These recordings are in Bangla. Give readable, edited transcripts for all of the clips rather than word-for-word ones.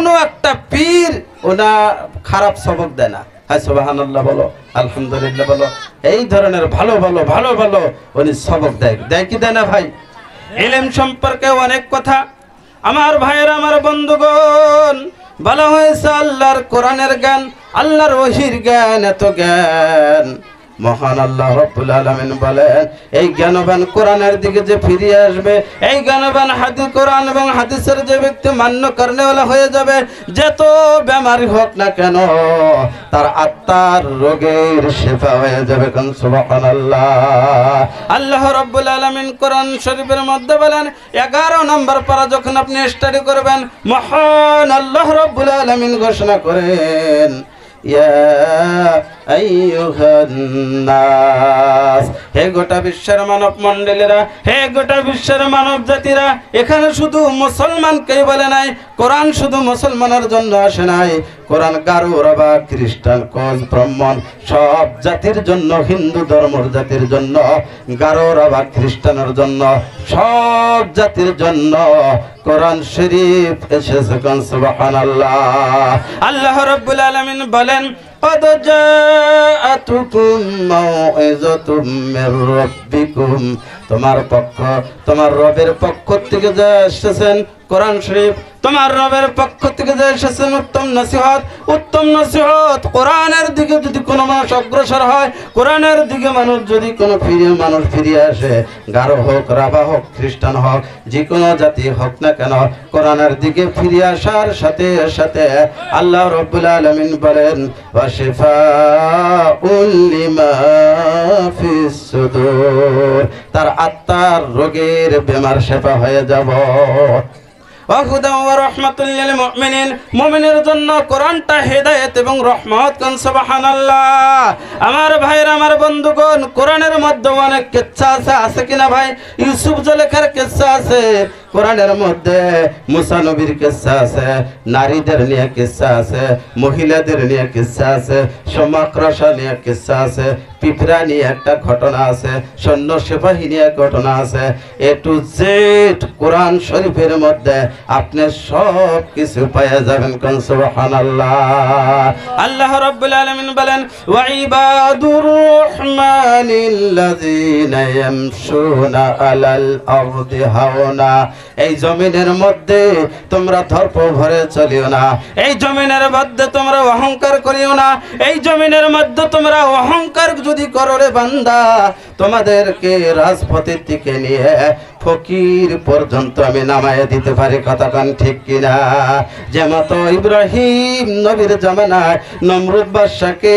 কোনো একটা পীর ওনা খারাপ সবক দেয় না। হ্যাঁ সুবহানাল্লাহ বলো, আলহামদুলিল্লাহ বলো, এই ধরনের ভালো ভালো ভালো ভালো উনি সবক দেয়। দেয় কি দেয় না ভাই? ইলম সম্পর্কে অনেক কথা আমার ভাইয়েরা, আমার বন্ধুগণ, বলা হয়েছে আল্লাহর কোরআনের জ্ঞান, আল্লাহর ওহীর জ্ঞান, এত জ্ঞান মহান আল্লাহ রাব্বুল আলামিন বলেন, এই জ্ঞানবান কোরআনের দিকে যে ফিরে আসবে, এই জ্ঞানবান কোরআন এবং হাদিসের যে ব্যক্তি মান্য করেওয়ালা হয়ে যাবে, যত বেমারি হোক না কেন তার আত্মার রোগের শিফা হয়ে যাবে। কোন সুবহানাল্লাহ। আল্লাহ রাব্বুল আলামিন কোরআন শরীফের মধ্যে বলেন, 11 নম্বর পারা যখন আপনি স্টাডি করবেন, মহান আল্লাহ রাব্বুল আলামিন ঘোষণা করেন, ইয়া আইয়ুহান নাস, হে গোটা বিশ্বের মানব মণ্ডলীরা, হে গোটা বিশ্বের মানব জাতিরা। এখানে শুধু মুসলমানকেই বলে নাই, কোরআন শুধু মুসলমানের জন্য আসে নাই, কোরআন গারো, রাভা, খ্রিস্টান, কোচ, ব্রাহ্মণ সব জাতির জন্য, হিন্দু ধর্মের জাতির জন্য, গারো, রাভা, খ্রিস্টানের জন্য, সব জাতির জন্য কোরআন শরীফ এসেছে। কোন সুবহানাল্লাহ। আল্লাহ রাব্বুল আলামিন বলেন, قد جاءتكم موعظة من ربكم, তোমার পক্ষ, তোমার রবের পক্ষ থেকে যা এসেছেন কোরআন শরীফ, তোমার রবের পক্ষ থেকে যা এসেছেন উত্তম নসিহত, উত্তম নসিহত। কোরআনের দিকে যদি কোনো মানুষ অগ্রসর হয়, কোরআনের দিকে মানুষ যদি কোনো মানুষ ফিরে আসে, গারো হোক, রাভা হোক, খ্রিস্টান হোক, যে কোনো জাতি হোক না কেন, কোরআনের দিকে ফিরে আসার সাথে সাথে আল্লাহ রাব্বুল আলামিন বলেন, ওয়াশিফাউল লিমা ফিস সুদূর, তার আত্মার রোগের বেমার শেফা হয়ে যাব। ওয়াহুদাও ওয়া রাহমাতুল লিল মুমিনিন, মুমিনের জন্য কোরআনটা হেদায়েত এবং রহমত। কোন সুবহানাল্লাহ। আমার ভাইরা, আমার বন্ধুগণ, কোরআনের মধ্যে অনেক কিচ্ছা আছে কিনা ভাই? ইউসুফ জুলেখার কিচ্ছা আছে কোরআনের মধ্যে, মুসা নবীর কিচ্ছা আছে, নারীদের নিয়ে কিচ্ছা আছে, মহিলাদের নিয়ে কিচ্ছা আছে, সমাক্রসা নিয়ে কিচ্ছা আছে, পিঁপড়া নিয়ে একটা ঘটনা আছে, সৈন্য সিপাহী নিয়ে ঘটনা আছে। এ টু জেড কোরআন শরীফের মধ্যে আপনি সব কিছু পেয়ে যাবেন। কোন সুবহানাল্লাহ। আল্লাহ রাব্বুল আলামিন বলেন, ওয়া ইবাদুর রহমানিল্লাযীনা ইয়ামশুনা আলাল আরদি হাওনা, এই জমিনের মধ্যে তোমরা ধর্প ভরে চলিও না, এই জমিনের মধ্যে তোমরা অহংকার করিও না, এই জমিনের মধ্যে তোমরা অহংকার যদি করো রে বান্দা, তোমাদেরকে রাজপথের দিকে নিয়ে ফকির পর্যন্ত আমি নামায় দিতে পারি। কথা কান ঠিক কিনা? যেমন ইব্রাহিম নবীর জামানায় নমরুদ বাদশাকে,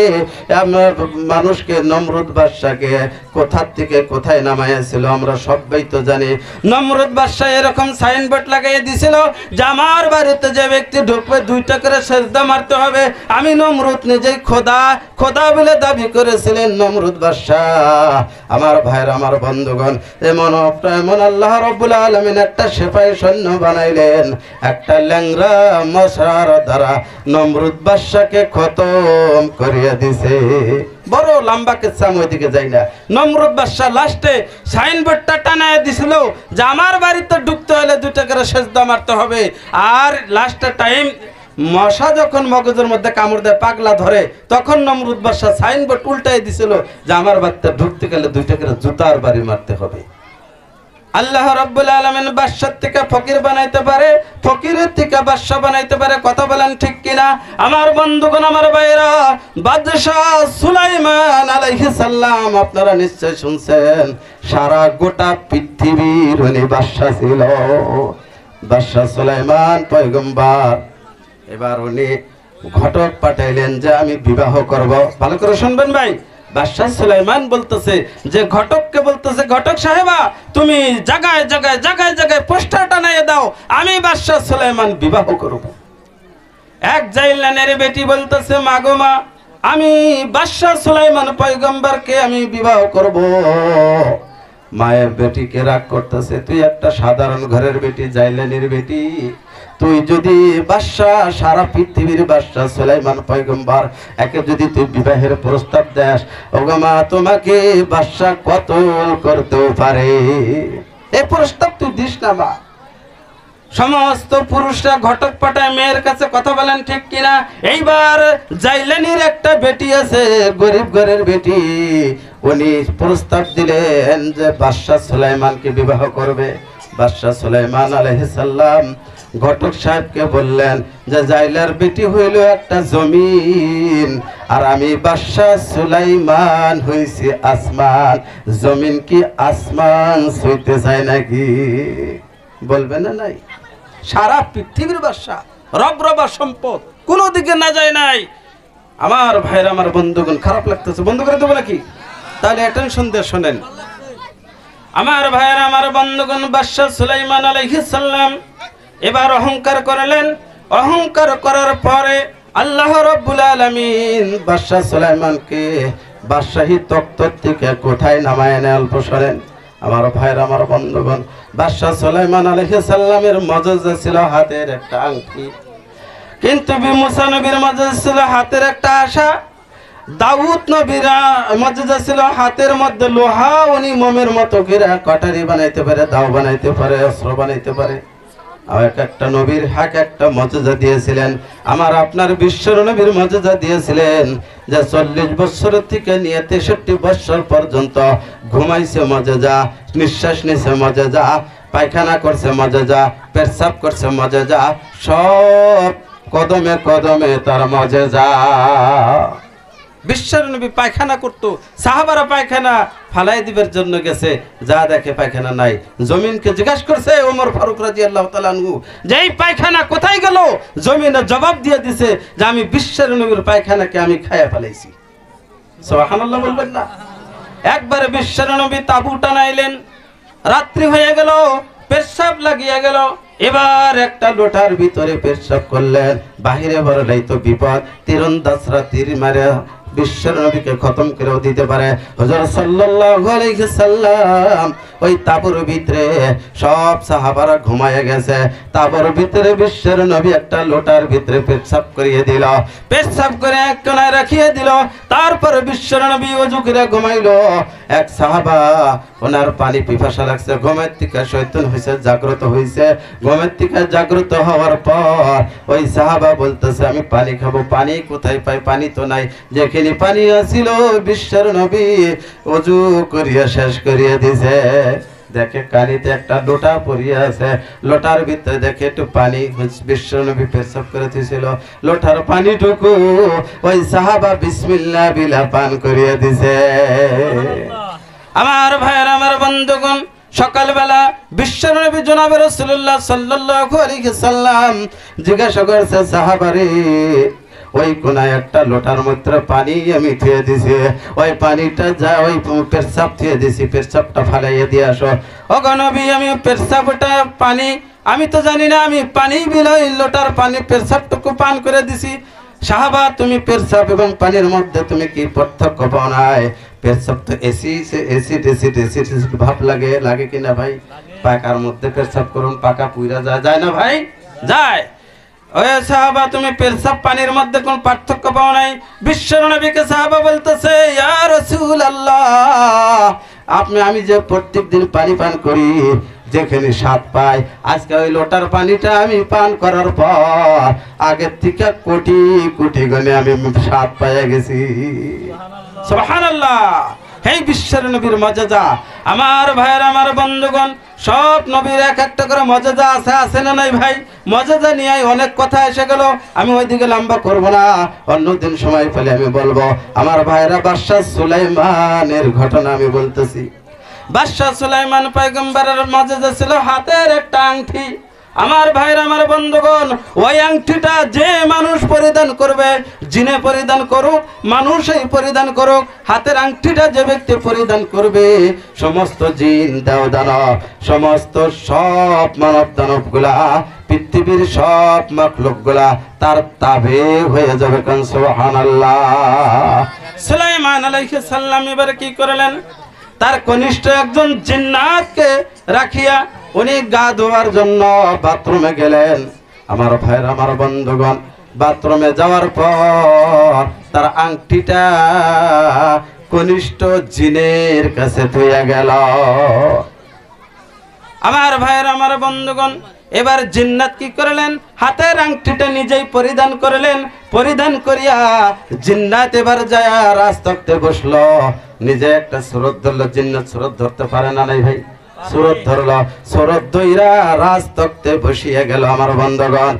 মানুষকে নমরুদ বাদশাকে কোথার থেকে কোথায় নামাইছিল আমরা সবাই তো জানি। নমরুদ বাদশা এরকম সাইনবোর্ড লাগাই দিছিল যে আমার বাড়িতে যে ব্যক্তি ঢুকবে 2টা করে সেজদা মারতে হবে। আমি নমরুদ নিজেই খোদা, খোদা বলে দাবি করেছিলেন নমরুদ বাদশা। আমার ভাইয়ের, আমার বন্ধুগণ, এমন আল্লাহ রাব্বুল আলামিন একটা সিপাহী সৈন্য বানাইলেন, একটা ল্যাংড়া মশার দ্বারা নমরুদ বাদশাকে খতম করিয়া দিছে। বড় লম্বা কিচ্ছা, ওই দিকে যাই না। নমরুদ বাদশা লাস্টে সাইনবোর্ডটা টানায় দিছিল যে আমার বাড়িতে ঢুকতে হলে 2টা করে সেজদা মারতে হবে। আর লাস্টে টাইম মশা যখন মগজের মধ্যে কামড় দেয়, পাগলা ধরে, তখন নমরুদ বাদশা সাইনবোর্ড উল্টাই দিছিল যে আমার বাড়িতে ঢুকতে গেলে 2টা করে জুতার বাড়ি মারতে হবে। আল্লাহ রাব্বুল আলামিন বাদশার থেকে ফকির বানাইতে পারে, ফকিরের থেকে বাদশা বানাইতে পারে। কথা বলেন ঠিক কিনা? আমার বন্ধুগণ, আমার ভাইরা, বাদশা সুলাইমান আলাইহিস সালাম আপনারা নিশ্চয় শুনছেন, সারা গোটা পৃথিবীর উনি বাদশা ছিল। বাদশা সুলাইমান পয়গম্বর। এবার উনি ঘটক পাঠাইলেন যে আমি বিবাহ করব। ভালো করে শুনবেন ভাই। বাদশাহ সুলাইমান বলতেছে যে ঘটককে বলতেছে, ঘটক সাহেবা তুমি জায়গায় জায়গায় জায়গায় জায়গায় পোস্টার টানাইয়ে দাও, আমি বাদশাহ সুলাইমান বিবাহ করব। এক জাইলানের বেটি বলতেছে, মা গো মা, আমি বাদশাহ সুলাইমান পয়গম্বরকে আমি বিবাহ করব। মায়ের বেটিকে রাগ করতেছে, তুই একটা সাধারণ ঘরের বেটি, জাইলানের বেটি, তুই যদি বাদশাহ, সারা পৃথিবীর বাদশাহ সুলাইমান পয়গম্বর একে যদি তুই বিবাহের প্রস্তাব দেস, ওগো মা, তোমাকে বাদশাহ কতল করতেও পারে, এই প্রস্তাব তুই দিস না মা। সমস্ত পুরুষরা ঘটক পাঠায় মেয়ের কাছে, কথা বলেন ঠিক কিনা? এইবার জাইলানির একটা বেটি আছে, গরিব ঘরের বেটি, উনি প্রস্তাব দিলেন যে বাদশাহ সুলাইমানকে বিবাহ করবে। বাদশাহ সুলাইমান আলাইহিস সালাম ঘটক সাহেবকে বললেন যে জাইলার বেটি হইল একটা জমিন, আর আমি বাদশাহ সুলাইমান হইছি আসমান, জমিন কি আসমান ছুঁইতে চায় নাকি? বলবে না নাই? সারা পৃথিবীর বাদশা, রব সম্পদ, কোনো দিকে না যায় নাই। আমার ভাইরা, আমার বন্ধুগণ, খারাপ লাগতেছে, বন্ধ করে দেবো নাকি? তাহলে অ্যাটেনশন দিয়ে শোনেন। আমার ভাইরা, আমার বন্ধুগণ, বাদশাহ সুলাইমান আলাইহিস সালাম এবার অহংকার করলেন। অহংকার করার পরে আল্লাহ রাব্বুল আলামিন বাদশাহ সুলাইমানকে বাদশাহী তখ্ত থেকে কোথায় নামায় এনে অল্প সরেন। আমার ভাইরা, আমার বন্ধুগণ, বাদশাহ সুলাইমান আলাইহিস সালামের মজেজা ছিল হাতের একটা আংটি, কিন্তু মুসা নবীর মজেজা ছিল হাতের একটা আশা। দাউদ নবীর মজেজা ছিল হাতের মধ্যে লোহা, উনি মোমের মতো করে কটারি বানাইতে পারে, দাও বানাইতে পারে, অস্ত্র বানাইতে পারে। এক একটা নবীর হাক একটা মজেজা দিয়েছিলেন। আমার আপনার বিশ্বর নবীর মজেজা দিয়েছিলেন যে 40 বছর থেকে নিয়ে 63 বছর পর্যন্ত ঘুমাইছে মজেজা, নিঃশ্বাস নিছে মজেজা, পায়খানা করছে মজেজা, পেশাব করছে মজেজা, সব কদমে কদমে তার মজেজা। বিশ্বের নবী পায়খানা করতো, সাহাবারা পায়খানা ফালাই দিবার জন্য গেছে, যা দেখে পায়খানা নাই, জমিনকে জিজ্ঞাসা করছে ওমর ফারুক রাদিয়াল্লাহু তাআলা আনহু যে এই পায়খানা কোথায় গেল? জমিনে জবাব দিয়ে দিছে যে আমি বিশ্বের নবীর পায়খানাকে আমি খায়া ফেলাইছি। সুবহানাল্লাহ বলবেন না? একবারে বিশ্বের নবী তাবু টানাইলেন, রাত্রি হয়ে গেল, পেশাব লাগিয়ে গেল। এবার একটা লোটার ভিতরে পেশাব করলেন, বাহিরে বড়লাই তো বিপদ, তীরন্দাজরা তীর মারে বিশ্বের নবীকে খতম করেও দিতে পারে। হযরত সাল্লাল্লাহু আলাইহি সাল্লাম ওই তাবুর ভিতরে, সব সাহাবারা ঘুমায় গেছে, তাবুর ভিতরে বিশ্বের নবী একটা লোটার ভিতরে পেশাব করিয়ে দিল, পেশাব করে এক কোণায় রাখিয়ে দিল। তারপরে বিশ্বের নবী ওযু করে ঘুমাইলো। এক সাহাবা, ওনার পানি পিপাসা লাগছে, ঘুমের থেকে শয়তান হইছে, জাগ্রত হইছে। ঘুমের থেকে জাগ্রত হওয়ার পর ওই সাহাবা বলতেছে আমি পানি খাবো, পানি কোথায় পাই? পানি তো নাই। যেখানে পানি আছিল বিশ্বের নবী ওযু করিয়া শেষ করিয়া দিছে। দেখে কানিতে একটা লোটা পড়িয়া আছে, লোটার ভিতরে দেখে একটু পানি, বিশ্ব নবী পেশাব করে দিয়েছিল, লোটার পানিটুকু ওই সাহাবা বিসমিল্লাহ বিলা পান করিয়া দিছে। আমার ভাইয়ের, আমার বন্ধুগণ, সকালবেলা বিশ্ব নবী জনাবে রাসূলুল্লাহ সাল্লাল্লাহু আলাইহি সাল্লাম জিজ্ঞাসা করছে সাহাবারে, ওই কোনায় একটা লোটার মধ্যে পানি আমি থুয়ে দিছি, ওই পানিটা যা ওই পেশাব থুয়ে দিছি, পেশাবটা ফালাইয়া দিয়ে আসো। ও গো নবী, আমি পেশাবটা পানি আমি তো জানি না, আমি পানি বিলই লোটার পানি পেশাবটুকু পান করে দিছি। সাহাবা, তুমি পেশাব এবং পানির মধ্যে তুমি কি পার্থক্য পাও নাই? পেশাব তো এসিড ভাব লাগে, লাগে কিনা ভাই? পাকার মধ্যে পেশাব করুন, পাকা পুইরা যায় না ভাই? যায়। ওই সাহাবা, তুমি পেশাব পানির মধ্যে কোন পার্থক্য পাও নাই? বিশ্ব নবীকে সাহাবা বলতেছে, ইয়া রাসূলুল্লাহ, আমি যে প্রত্যেকদিন পানি পান করি, যেখানে স্বাদ পাই, আজকে ওই লোটার পানিটা আমি পান করার পর আগের থেকে কোটি কোটি গুণে আমি স্বাদ পাইয়া গেছি। সুবহানাল্লাহ। এই বিশ্বের নবীর মজেজা। আমার ভাইয়ের, আমার বন্ধুগণ, সব নবীর এক একটা করে মজেজা আছে, আছে না নাই ভাই? মজেজা নিয়ে অনেক কথা এসে গেল, আমি ওইদিকে লম্বা করব না, অন্যদিন সময় পেলে আমি বলবো। আমার ভাইয়েরা, বাদশাহ সুলাইমানের ঘটনা আমি বলতেছি। বাদশাহ সুলাইমান পয়গম্বরের মজেজা ছিল হাতের একটা আংটি। আমার ভাইরা, আমার বন্ধুগণ, ওই আংটিটা যে মানুষ পরিধান করবে, জিনে পরিধান করুক, মানুষই পরিধান করুক, হাতের আংটিটা যে ব্যক্তি পরিধান করবে, সমস্ত জিন দেও দানব, সমস্ত সব মানব দানব গুলা, পৃথিবীর সব মাখলুক গুলা তার তাবে হয়ে যাবে। কান সুবহানাল্লাহ। সুলাইমান আলাইহিস সালাম এবারে কি করলেন? তার কনিষ্ঠ একজন জিন্নাতকে রাখিয়া উনি গা ধোয়ার জন্য বাথরুমে গেলেন। আমার ভাইরা, আমার বন্ধুগণ, বাথরুমে যাওয়ার পর তার আংটিটা কনিষ্ঠ জিনের কাছে থইয়া গেল। আমার ভাইরা, আমার বন্ধুগণ, এবার জিন্নাত কি করলেন, হাতের আংটিটা নিজেই পরিধান করলেন, পরিধান করিয়া জিন্নাত এবার যায় রাজতক্তে বসলো, নিজে একটা সুরত ধরলো। জিন্নাত সুরত ধরতে পারে না নাই ভাই, সুরত ধরলো, সুরত ধইরা রাজতক্তে বসিয়ে গেল আমার বন্ধুগণ।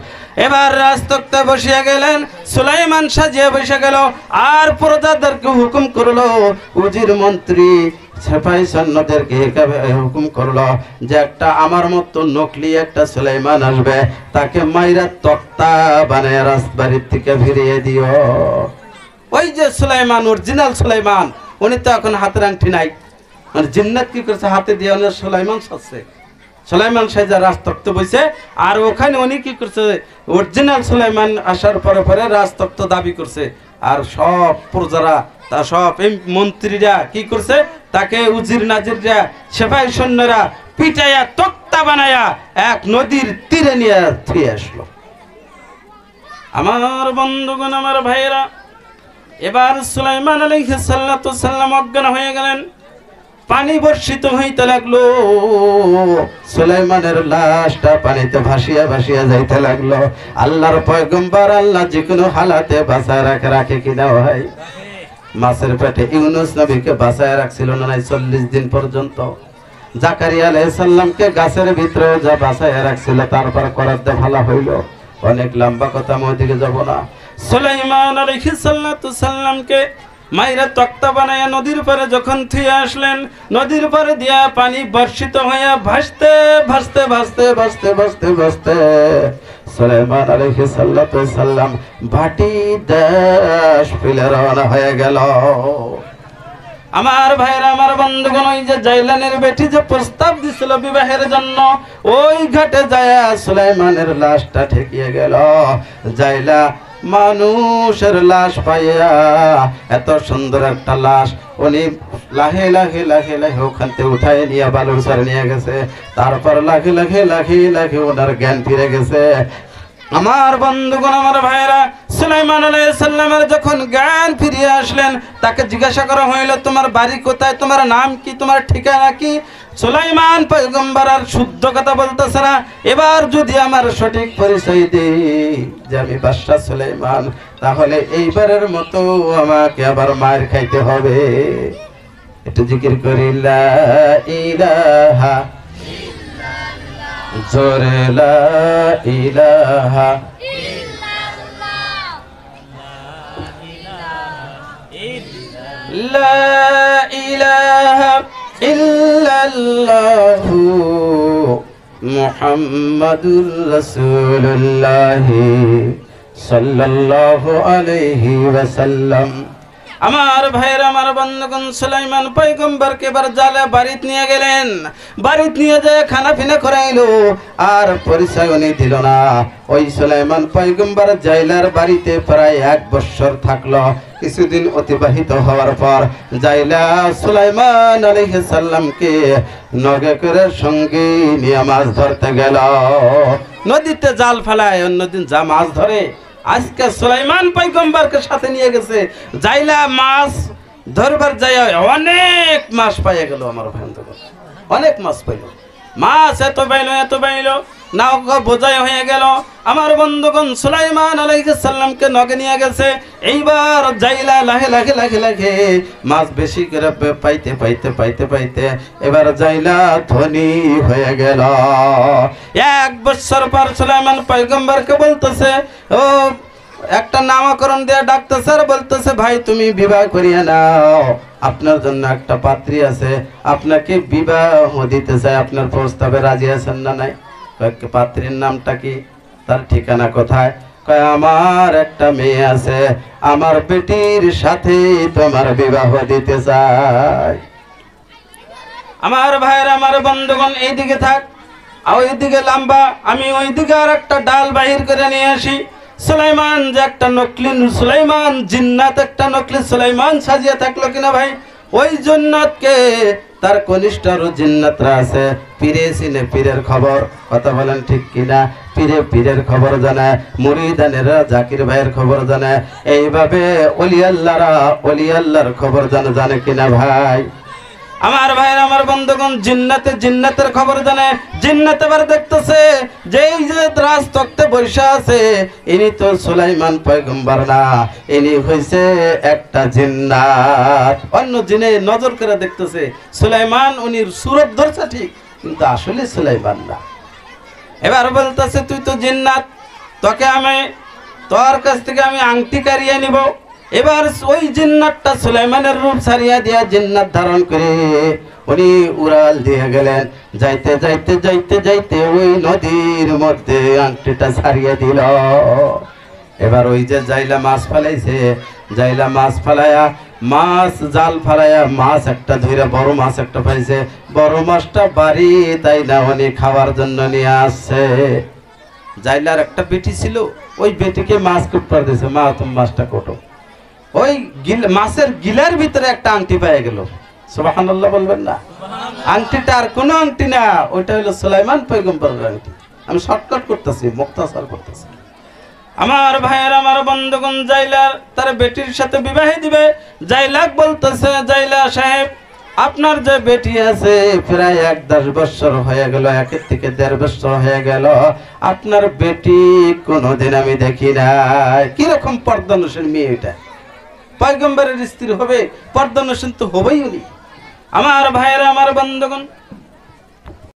এবার রাজতক্তে বসিয়ে গেলেন, সুলাইমান সাজিয়ে বসে গেল, আর প্রজাদেরকে হুকুম করলো, উজির মন্ত্রী সেপাই সৈন্যদেরকে হুকুম করলো যে একটা আমার মতো নকলি একটা সুলাইমান আসবে, তাকে মাইরা তক্তা বানায় রাজবাড়ির থেকে ফিরিয়ে দিও। ওই যে সুলাইমান, অরিজিনাল সুলাইমান, উনি তো এখন হাতের আংটি নাই, মানে জিন্নাত কি করছে, হাতে দিয়ে সুলাইমান সাজছে, সুলাইমান সাজা রাজতক্ত বসে, আর ওখানে উনি কি করছে, অরিজিনাল সুলাইমান আসার পরে পরে রাজতক্ত দাবি করছে, আর সব প্রজারা তা সব মন্ত্রীরা কি করছে, তাকে উজির নাজিররা সেপাই সৈন্যরা পিটাইয়া তক্তা বানায়া এক নদীর তীরে নিয়ে থুয়ে আসলো। আমার বন্ধুগণ, আমার ভাইয়েরা, এবার সুলাইমান আলাইহিস সালাতু সাল্লাম অজ্ঞান হয়ে গেলেন, পানি বর্ষিত হইতে লাগলো, সুলাইমানের লাশটা পানিতে ভাসিয়া ভাসিয়া যাইতে লাগলো। আল্লাহর পয়গম্বর আল্লাহ যে কোনো হালাতে বাঁচায় রাখে কিনা ভাই? মাছের পেটে ইউনুস নবীকে বাঁচায় রাখছিল না 40 দিন পর্যন্ত। জাকারিয়া আলাইহিস সালামকে গাছের ভিতরে যা বাঁচায় রাখছিল, তারপর করাতে ভালো হইল। অনেক লম্বা কথা, আমি ওইদিকে যাব না। সুলাইমান আলাইহিস সালামকে মাইরা তক্তা বানায়া নদীর পারে যখন থুয়ে আসলেন, নদীর পারে দিয়া পানি বর্ষিত হইয়া ভাসতে ভাসতে ভাসতে ভাসতে ভাসতে ভাসতে সুলাইমান আলাইহিস সালাম ভাটি দেশ ফেলে রওনা হয়ে গেল। আমার ভাইরা, আমার বন্ধুগণ, ওই যে জাইলানের বেটি যে প্রস্তাব দিছিল বিবাহের জন্য, ওই ঘাটে যায় সুলাইমানের লাশটা ঠেকিয়ে গেল। জাইলা মানুষের লাশ পাইয়া, এত সুন্দর একটা লাশ, উনি লাহে লাহে লাহে লাহে ওখান থেকে উঠায় নিয়ে বালুর সারে নিয়ে গেছে। তারপর লাখে লাখে লাখে লাখে ওনার জ্ঞান ফিরে গেছে। আমার বন্ধুগণ, আমার ভাইরা, সুলাইমান আলাইহিস সালামের যখন জ্ঞান ফিরিয়ে আসলেন, তাকে জিজ্ঞাসা করা হইল, তোমার বাড়ি কোথায়, তোমার নাম কি, তোমার ঠিকানা কি? সুলাইমান পয়গম্বর আর শুদ্ধ কথা বলতেছে না। এবার যদি আমার সঠিক পরিচয় দিই যে আমি বাদশা সুলাইমান, তাহলে এইবারের মতো আমাকে আবার মার খাইতে হবে। একটু জিকির করি, লা ইলাহা ইল্লাল্লাহ, জোরে লা ইলাহা ইল্লাল্লাহ, লা ইলাহা ইল্লাল্লাহু মুহাম্মাদুর রাসূলুল্লাহ সাল্লাল্লাহু আলাইহি ওয়াসাল্লাম। আমার ভাইয়ের, আমার বন্ধুগণ, সুলাইমান পয়গম্বরকে এবার জালে বাড়িতে নিয়ে গেলেন। বাড়িতে নিয়ে যায় খানা পিনা করাইলো, আর পরিচয় উনি দিল না। ওই সুলাইমান পয়গম্বর জাইলার বাড়িতে প্রায় 1 বছর থাকলো। কিছুদিন অতিবাহিত হওয়ার পর জাইলা সুলাইমান আলাইহিস সালামকে নগে করে সঙ্গে নিয়ে মাছ ধরতে গেল। নদীতে জাল ফেলায়, অন্যদিন যা মাছ ধরে, আজকে সুলাইমান পয়গম্বরকে সাথে নিয়ে গেছে। জাইলা মাছ ধরবার যায়, অনেক মাছ পাইয়া গেল। আমার বন্ধুগণ, অনেক মাছ পাইল, মাছ এত পাইল নাও বোঝাই হয়ে গেল। আমার বন্ধুগণ, সুলাইমান আলাইহিস সালামকে নগে নিয়ে গেছে। এইবার জাইলা লাহে লাহে লাহে লাহে মাছ বেশি করে পাইতে পাইতে পাইতে পাইতে এবার জাইলা ধনী হয়ে গেল। 1 বছর পর সুলাইমান পয়গম্বরকে বলতেছে, ও একটা নামকরণ দিয়ে ডাকতেছে, আর বলতেছে, ভাই তুমি বিবাহ করিয়া নাও, আপনার জন্য একটা পাত্রী আছে, আপনাকে বিবাহ দিতে চায়, আপনার প্রস্তাবে রাজি আছেন না নাই? পাত্রীর নামটা কি, তার ঠিকানা কোথায়? কয় আমার একটা মেয়ে আছে, আমার বেটির সাথে তোমার বিবাহ দিতে চাই। আমার ভাইয়ের, আমার বন্ধুগণ, এইদিকে থাক, ওইদিকে লম্বা, আমি ওইদিকে আর একটা ডাল বাহির করে নিয়ে আসি। সুলাইমান যে একটা নকলি সুলাইমান, জিন্নাত একটা নকলি সুলাইমান সাজিয়ে থাকলো কিনা ভাই? ওই জিন্নাতকে তার কনিষ্ঠ আরো জিন্নাতরা আছে, পীরে চিনে পীরের খবর, কথা বলেন ঠিক কিনা? পীরে পীরের খবর জানে, মুরিদানেরা জাকির ভাইয়ের খবর জানে, এইভাবে ওলি আল্লাহরা ওলি আল্লাহর খবর জানে কিনা ভাই? আমার ভাইয়ের আমার বন্ধুগণ, জিন্নাতের খবর জানে। জিন্নাত এবার দেখতেছে যে এই যে রাজ তক্তে বসে আছে, ইনি তো সুলাইমান পয়গম্বর না, ইনি হইছে একটা জিন্নাত। অন্য জিনে নজর করে দেখতেছে সুলাইমান, উনি সুরত ধরছে ঠিক, কিন্তু আসলে সুলাইমান না। এবার বলতেছে তুই তো জিন্নাত, তোর কাছ থেকে আমি আংটি কারিয়ে নিব। এবার ওই জিন্নাতটা সুলাইমানের রূপ ছাড়িয়া দিয়া জিন্নাত ধারণ করে উনি উড়াল দিয়ে গেলেন। যাইতে যাইতে যাইতে যাইতে ওই নদীর মধ্যে আংটিটা ছাড়িয়ে দিল। এবার ওই যে জাইলা মাছ ফালাইছে, জাইলা মাছ ফালাইয়া জাল ফালাইয়া মাছ একটা ধরে, বড় মাছ একটা পাইছে। বড় মাছটা বাড়ি তাই না উনি খাওয়ার জন্য নিয়ে আসছে। জাইলার একটা বেটি ছিল, ওই বেটিকে মাছ কুটপার দিয়েছে, মা তুমি মাছটা কোটো। ওই মাছের গিলার ভিতরে একটা আংটি পেয়ে গেল। সুবহানাল্লাহ বলবেন না? আংটিটা আর কোনো আংটি না, ওইটা হলো সুলাইমান পয়গম্বরের আংটি। আমি শর্টকাট করতেছি, মুক্তাসার করতেছি। আমার ভাইয়ের আমার বন্ধুগণ, জাইলার তার বেটির সাথে বিবাহ দিবে। জাইলাক বলতেছে, জাইলা সাহেব আপনার যে বেটি আছে প্রায় ১-১০ বছর হয়ে গেল, ১ থেকে ১.৫ বছর হয়ে গেল, আপনার বেটি কোনোদিন আমি দেখি নাই। কিরকম পর্দানুসীন মেয়ে এটা, পয়গম্বরের স্ত্রী হবে, পর্দানুসীন তো হবেই উনি। আমার ভাইয়েরা আমার বন্ধুগণ,